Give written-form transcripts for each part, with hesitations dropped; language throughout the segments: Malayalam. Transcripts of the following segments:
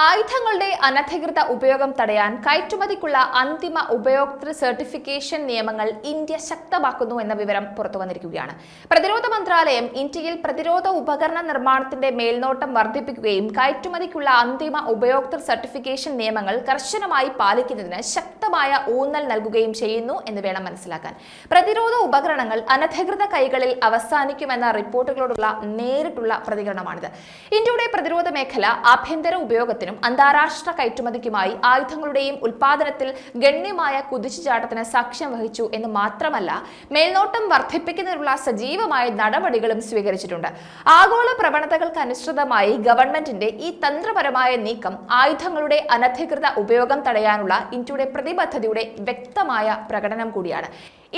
ആയുധങ്ങളുടെ അനധികൃത ഉപയോഗം തടയാൻ കയറ്റുമതിക്കുള്ള അന്തിമ ഉപയോക്തൃ സർട്ടിഫിക്കേഷൻ നിയമങ്ങൾ ഇന്ത്യ ശക്തമാക്കുന്നു എന്ന വിവരം പുറത്തുവന്നിരിക്കുകയാണ്. പ്രതിരോധ മന്ത്രാലയം ഇന്ത്യയിൽ പ്രതിരോധ ഉപകരണ നിർമ്മാണത്തിന്റെ മേൽനോട്ടം വർദ്ധിപ്പിക്കുകയും കയറ്റുമതിക്കുള്ള അന്തിമ ഉപയോക്തൃ സർട്ടിഫിക്കേഷൻ നിയമങ്ങൾ കർശനമായി പാലിക്കുന്നതിന് ശക്തമായ ഊന്നൽ നൽകുകയും ചെയ്യുന്നു എന്ന് വേണം മനസ്സിലാക്കാൻ. പ്രതിരോധ ഉപകരണങ്ങൾ അനധികൃത കൈകളിൽ അവസാനിക്കുമെന്ന റിപ്പോർട്ടുകളോടുള്ള നേരിട്ടുള്ള പ്രതികരണമാണിത്. ഇന്ത്യയുടെ പ്രതിരോധ മേഖല ആഭ്യന്തര ഉപയോഗത്തിൽ അന്താരാഷ്ട്ര കയറ്റുമതിക്കുമായി ആയുധങ്ങളുടെയും ഉൽപാദനത്തിൽ ഗണ്യമായ കുതിച്ചുചാട്ടത്തിന് സാക്ഷ്യം വഹിച്ചു എന്ന് മാത്രമല്ല, മേൽനോട്ടം വർദ്ധിപ്പിക്കുന്നതിനുള്ള സജീവമായ നടപടികളും സ്വീകരിച്ചിട്ടുണ്ട്. ആഗോള പ്രവണതകൾക്ക് അനുസൃതമായി ഗവൺമെന്റിന്റെ ഈ തന്ത്രപരമായ നീക്കം ആയുധങ്ങളുടെ അനധികൃത ഉപയോഗം തടയാനുള്ള ഇന്ത്യയുടെ പ്രതിബദ്ധതയുടെ വ്യക്തമായ പ്രകടനം കൂടിയാണ്.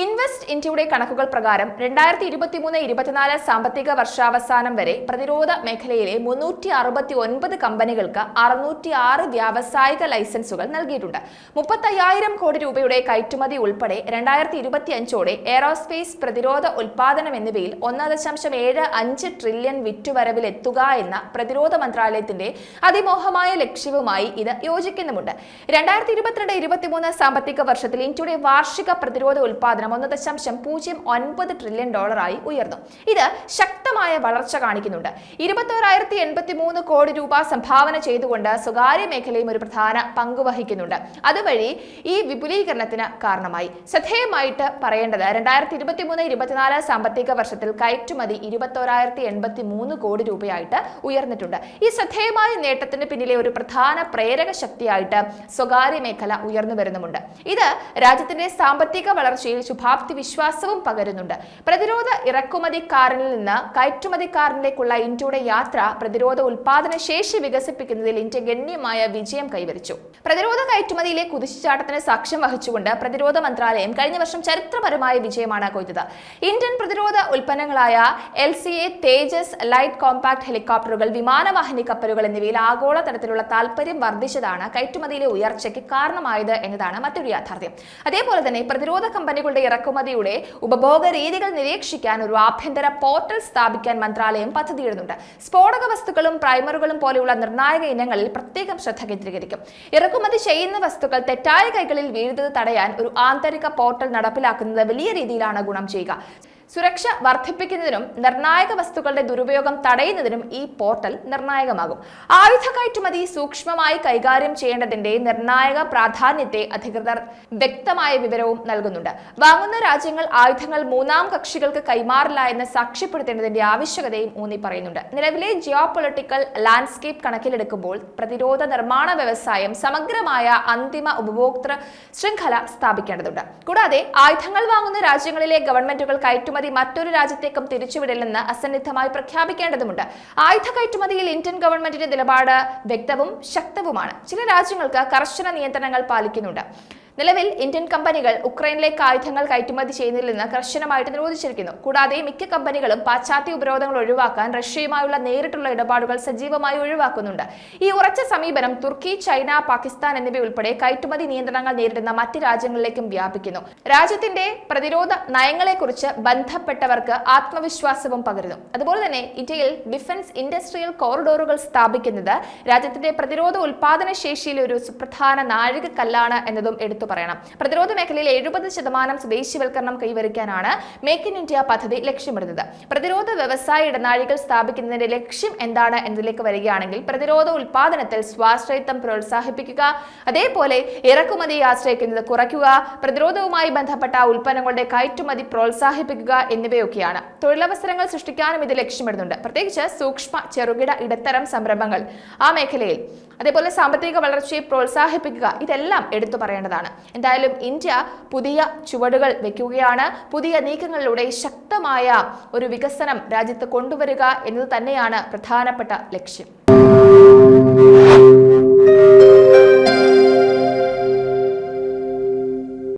ഇൻവെസ്റ്റ് ഇന്ത്യയുടെ കണക്കുകൾ പ്രകാരം 2023-24 സാമ്പത്തിക വർഷാവസാനം വരെ പ്രതിരോധ മേഖലയിലെ 369 കമ്പനികൾക്ക് 606 വ്യാവസായിക ലൈസൻസുകൾ നൽകിയിട്ടുണ്ട്. 35,000 കോടി രൂപയുടെ കയറ്റുമതി ഉൾപ്പെടെ 2025ഓടെ എയറോസ്പേസ്, പ്രതിരോധ ഉൽപാദനം എന്നിവയിൽ 1.75 ട്രില്യൺ വിറ്റുവരവിൽ എത്തുക എന്ന പ്രതിരോധ മന്ത്രാലയത്തിന്റെ അതിമോഹമായ ലക്ഷ്യവുമായി ഇത് യോജിക്കുന്നുമുണ്ട്. 2022-23 സാമ്പത്തിക വർഷത്തിൽ ഇന്ത്യയുടെ വാർഷിക പ്രതിരോധ ഉൽപാദനം 1.09 ട്രില്യൺ ഡോളറായി ഉയർന്നു. ഇത് ശക്തമായ വളർച്ച കാണിക്കുന്നുണ്ട്. 21,083 കോടി രൂപ സംഭാവന ചെയ്തുകൊണ്ട് സ്വകാര്യ മേഖലയും ഒരു പ്രധാന പങ്ക് വഹിക്കുന്നുണ്ട്. അതുവഴി ഈ വിപുലീകരണത്തിന് കാരണമായി. ശ്രദ്ധേയമായിട്ട് പറയേണ്ടത് 2023-24 സാമ്പത്തിക വർഷത്തിൽ കയറ്റുമതി 21,083 കോടി രൂപയായിട്ട് ഉയർന്നിട്ടുണ്ട്. ഈ ശ്രദ്ധേയമായ നേട്ടത്തിന് പിന്നിലെ ഒരു പ്രധാന പ്രേരക ശക്തിയായിട്ട് സ്വകാര്യ മേഖല ഉയർന്നു വരുന്നുമുണ്ട്. ഇത് രാജ്യത്തിന്റെ സാമ്പത്തിക വളർച്ചയിൽ ശുഭാപ്തി വിശ്വാസവും പകരുന്നുണ്ട്. പ്രതിരോധ ഇറക്കുമതിക്കാരനിൽ നിന്ന് കയറ്റുമതിക്കാരനിലേക്കുള്ള ഇന്ത്യയുടെ യാത്ര പ്രതിരോധ ഉൽപാദന ശേഷി വികസിപ്പിക്കുന്നതിൽ ഇന്ത്യ ഗണ്യമായ വിജയം കൈവരിച്ചു. പ്രതിരോധ കയറ്റുമതിയിലെ കുതിച്ചുചാട്ടത്തിന് സാക്ഷ്യം വഹിച്ചുകൊണ്ട് പ്രതിരോധ മന്ത്രാലയം കഴിഞ്ഞ വർഷം ചരിത്രപരമായ വിജയമാണ് കൊയ്തത്. ഇന്ത്യൻ പ്രതിരോധ ഉൽപ്പന്നങ്ങളായ LCA, തേജസ്, ലൈറ്റ് കോമ്പാക്ട് ഹെലികോപ്റ്ററുകൾ, വിമാനവാഹിനി കപ്പലുകൾ എന്നിവയിൽ ആഗോള തലത്തിലുള്ള താൽപര്യം വർദ്ധിച്ചതാണ് കയറ്റുമതിയിലെ ഉയർച്ചയ്ക്ക് കാരണമായത് എന്നതാണ് മറ്റൊരു യാഥാർത്ഥ്യം. അതേപോലെ തന്നെ പ്രതിരോധ കമ്പനികളുടെ ഇറക്കുമതിയുടെ ഉപഭോഗ രീതികൾ നിരീക്ഷിക്കാൻ ഒരു ആഭ്യന്തര പോർട്ടൽ സ്ഥാപിക്കാൻ മന്ത്രാലയം പദ്ധതിയിടുന്നുണ്ട്. സ്ഫോടക വസ്തുക്കളും പ്രൈമറുകളും പോലെയുള്ള നിർണായക ഇനങ്ങളിൽ പ്രത്യേകം ശ്രദ്ധ കേന്ദ്രീകരിക്കും. ഇറക്കുമതി ചെയ്യുന്ന വസ്തുക്കൾ തെറ്റായ കൈകളിൽ വീഴുന്നത് തടയാൻ ഒരു ആന്തരിക പോർട്ടൽ നടപ്പിലാക്കുന്നത് വലിയ രീതിയിലാണ് ഗുണം ചെയ്യുക. സുരക്ഷ വർദ്ധിപ്പിക്കുന്നതിനും നിർണായക വസ്തുക്കളുടെ ദുരുപയോഗം തടയുന്നതിനും ഈ പോർട്ടൽ നിർണായകമാകും. ആയുധ കയറ്റുമതി സൂക്ഷ്മമായി കൈകാര്യം ചെയ്യേണ്ടതിന്റെ നിർണായക പ്രാധാന്യത്തെ അധികൃതർ വ്യക്തമായ വിവരവും നൽകുന്നുണ്ട്. വാങ്ങുന്ന രാജ്യങ്ങൾ ആയുധങ്ങൾ മൂന്നാം കക്ഷികൾക്ക് കൈമാറില്ല എന്ന് സാക്ഷ്യപ്പെടുത്തേണ്ടതിന്റെ ആവശ്യകതയും ഊന്നി പറയുന്നുണ്ട്. നിലവിലെ ജിയോ പൊളിറ്റിക്കൽ ലാൻഡ്സ്കേപ്പ് കണക്കിലെടുക്കുമ്പോൾ പ്രതിരോധ നിർമ്മാണ വ്യവസായം സമഗ്രമായ അന്തിമ ഉപഭോക്തൃ ശൃംഖല സ്ഥാപിക്കേണ്ടതുണ്ട്. കൂടാതെ ആയുധങ്ങൾ വാങ്ങുന്ന രാജ്യങ്ങളിലെ ഗവൺമെന്റുകൾ കയറ്റുമതി മറ്റൊരു രാജ്യത്തേക്കും തിരിച്ചുവിടില്ലെന്ന് അസന്നിഗ്ധമായി പ്രഖ്യാപിക്കേണ്ടതുണ്ട്. ആയുധ കയറ്റുമതിയിൽ ഇന്ത്യൻ ഗവൺമെന്റിന്റെ നിലപാട് വ്യക്തവും ശക്തവുമാണ്. ചില രാജ്യങ്ങൾക്ക് കർശന നിയന്ത്രണങ്ങൾ പാലിക്കുന്നുണ്ട്. നിലവിൽ ഇന്ത്യൻ കമ്പനികൾ ഉക്രൈനിലേക്ക് ആയുധങ്ങൾ കയറ്റുമതി ചെയ്യുന്നതിൽ നിന്ന് കർശനമായിട്ട് നിരോധിച്ചിരിക്കുന്നു. കൂടാതെ മിക്ക കമ്പനികളും പാശ്ചാത്യ ഉപരോധങ്ങൾ ഒഴിവാക്കാൻ റഷ്യയുമായുള്ള നേരിട്ടുള്ള ഇടപാടുകൾ സജീവമായി ഒഴിവാക്കുന്നുണ്ട്. ഈ ഉറച്ച സമീപനം തുർക്കി, ചൈന, പാകിസ്ഥാൻ എന്നിവയുൾപ്പെടെ കയറ്റുമതി നിയന്ത്രണങ്ങൾ നേരിടുന്ന മറ്റ് രാജ്യങ്ങളിലേക്കും വ്യാപിക്കുന്നു. രാജ്യത്തിന്റെ പ്രതിരോധ നയങ്ങളെക്കുറിച്ച് ബന്ധപ്പെട്ടവർക്ക് ആത്മവിശ്വാസവും പകരുന്നു. അതുപോലെ തന്നെ ഇന്ത്യയിൽ ഡിഫൻസ് ഇൻഡസ്ട്രിയൽ കോറിഡോറുകൾ സ്ഥാപിക്കുന്നത് രാജ്യത്തിന്റെ പ്രതിരോധ ഉൽപാദന ശേഷിയിലെ ഒരു സുപ്രധാന നാഴികക്കല്ലാണ് എന്നതും എടുത്തു പറയണം. പ്രതിരോധ മേഖലയിൽ 70% സ്വദേശിവൽക്കരണം കൈവരിക്കാനാണ് മേക്ക് ഇൻ ഇന്ത്യ പദ്ധതി ലക്ഷ്യമിടുന്നത്. പ്രതിരോധ വ്യവസായ ഇടനാഴികൾ സ്ഥാപിക്കുന്നതിന്റെ ലക്ഷ്യം എന്താണ് എന്നതിലേക്ക് വരികയാണെങ്കിൽ, പ്രതിരോധ ഉൽപാദനത്തിൽ സ്വാശ്രയത്വം പ്രോത്സാഹിപ്പിക്കുക, അതേപോലെ ഇറക്കുമതിയെ ആശ്രയിക്കുന്നത് കുറയ്ക്കുക, പ്രതിരോധവുമായി ബന്ധപ്പെട്ട ഉൽപ്പന്നങ്ങളുടെ കയറ്റുമതി പ്രോത്സാഹിപ്പിക്കുക എന്നിവയൊക്കെയാണ്. തൊഴിലവസരങ്ങൾ സൃഷ്ടിക്കാനും ഇത് ലക്ഷ്യമിടുന്നുണ്ട്, പ്രത്യേകിച്ച് സൂക്ഷ്മ, ചെറുകിട, ഇടത്തരം സംരംഭങ്ങൾ ആ മേഖലയിൽ. അതേപോലെ സാമ്പത്തിക വളർച്ചയെ പ്രോത്സാഹിപ്പിക്കുക, ഇതെല്ലാം എടുത്തു പറയേണ്ടതാണ്. എന്തായാലും ഇന്ത്യ പുതിയ ചുവടുകൾ വെക്കുകയാണ്. പുതിയ നീക്കങ്ങളിലൂടെ ശക്തമായ ഒരു വികസനം രാജ്യത്ത് കൊണ്ടുവരിക എന്നത് തന്നെയാണ് പ്രധാനപ്പെട്ട ലക്ഷ്യം.